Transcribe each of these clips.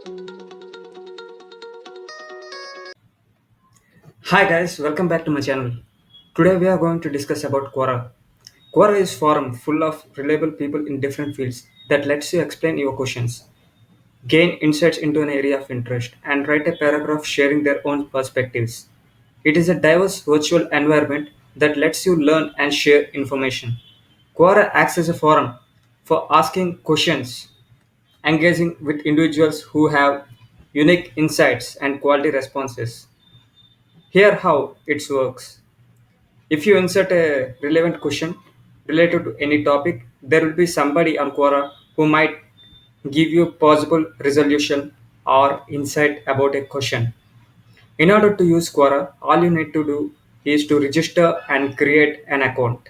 Hi guys, welcome back to my channel. Today we are going to discuss about Quora. Quora is forum full of reliable people in different fields that lets you explain your questions, gain insights into an area of interest, and write a paragraph sharing their own perspectives. It is a diverse virtual environment that lets you learn and share information. Quora acts as a forum for asking questions, engaging with individuals who have unique insights and quality responses. Here how it works. If you insert a relevant question related to any topic, there will be somebody on Quora who might give you possible resolution or insight about a question. In order to use Quora, all you need to do is to register and create an account.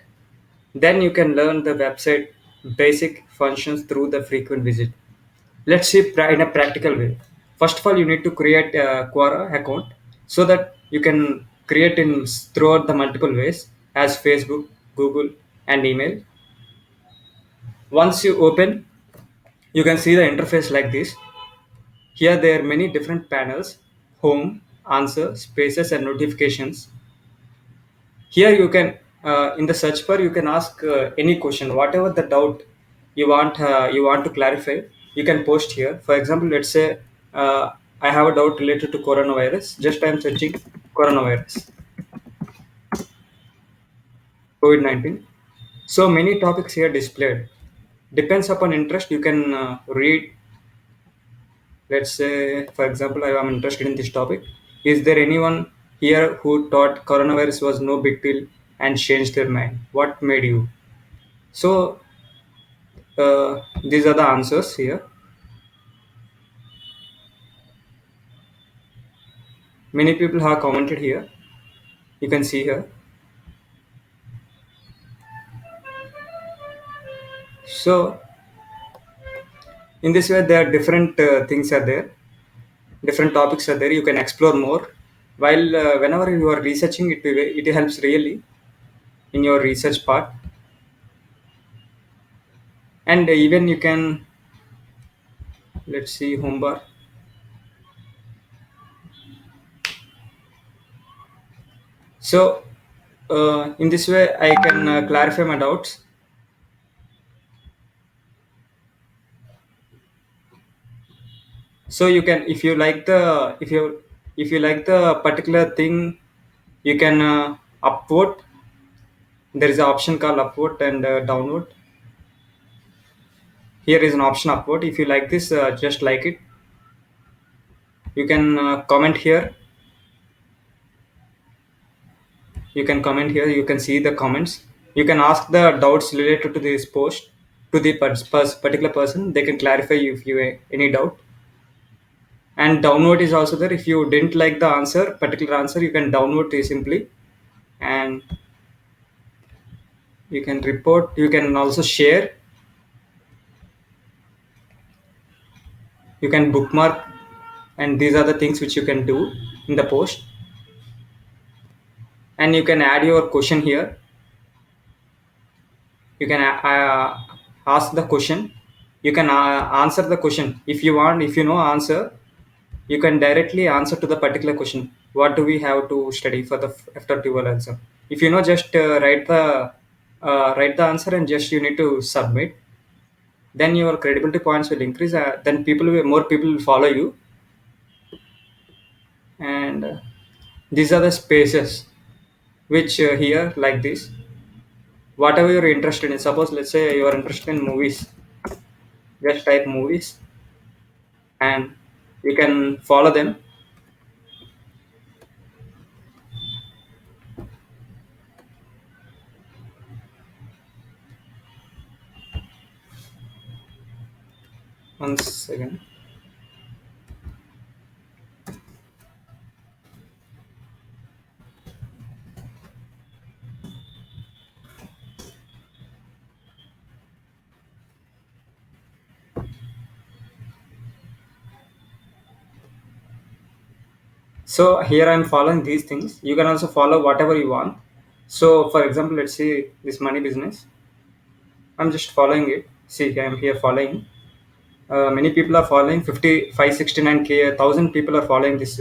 Then you can learn the website basic functions through the frequent visit. Let's see in a practical way. First of all, you need to create a Quora account so that you can create in throughout the multiple ways as Facebook, Google, and email. Once you open, you can see the interface like this. Here there are many different panels: home, answer, spaces, and notifications. Here you can in the search bar you can ask any question, whatever the doubt you want to clarify. You can post here. For example, let's say I have a doubt related to coronavirus. Just I am searching coronavirus, COVID-19. So many topics here displayed. Depends upon interest. You can read. Let's say, for example, I am interested in this topic. Is there anyone here who thought coronavirus was no big deal and changed their mind? What made you? So these are the answers here. Many people have commented here. You can see here. So in this way, there are different things are there. Different topics are there. You can explore more. While whenever you are researching, it helps really in your research part. And even you can, let's see, home bar. So in this way, I can clarify my doubts. So you can, if you like the particular thing, you can upvote. There is an option called upvote and downvote. Here is an option upvote. If you like this, just like it. You can comment here. You can comment here. You can see the comments. You can ask the doubts related to this post to the particular person. They can clarify you if you any doubt. And downvote is also there. If you didn't like the answer, particular answer, you can downvote it simply, and you can report. You can also share. You can bookmark, and these are the things which you can do in the post. And you can add your question here. You can ask the question. You can answer the question if you want. If you know answer, you can directly answer to the particular question. What do we have to study for the after 12 exam? If you know, just write the answer and just you need to submit. Then your credibility points will increase. Then more people will follow you. And these are the spaces which here like this. Whatever you're interested in. Suppose let's say you are interested in movies. Just type movies and you can follow them. Once second. So here I'm following these things. You can also follow whatever you want. So for example, let's see this money business. I'm just following it. See, I'm here following. Many people are following 5569K, 1,000 people are following this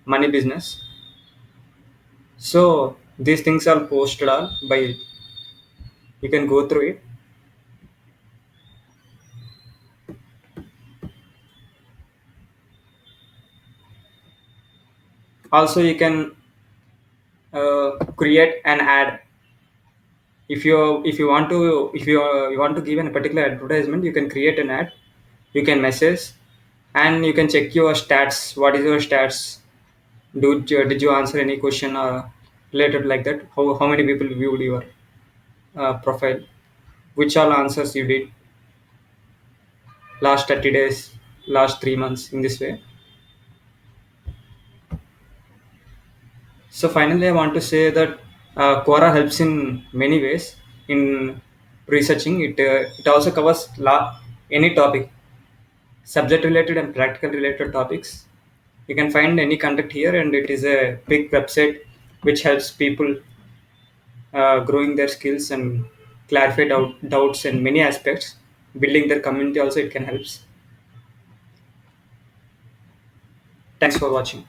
money business. So these things are posted all by, you can go through it. Also, you can create an ad. If you want to give a particular advertisement, you can create an ad. You can message, and you can check your stats. What is your stats? Did you answer any question related like that? How many people viewed your profile? Which all answers you did last 30 days, last 3 months, in this way. So finally, I want to say that Quora helps in many ways in researching. It also covers any topic, subject related and practical related topics. You can find any content here, and it is a big website which helps people growing their skills and clarify doubts in many aspects. Building their community also, it can helps. Thanks for watching.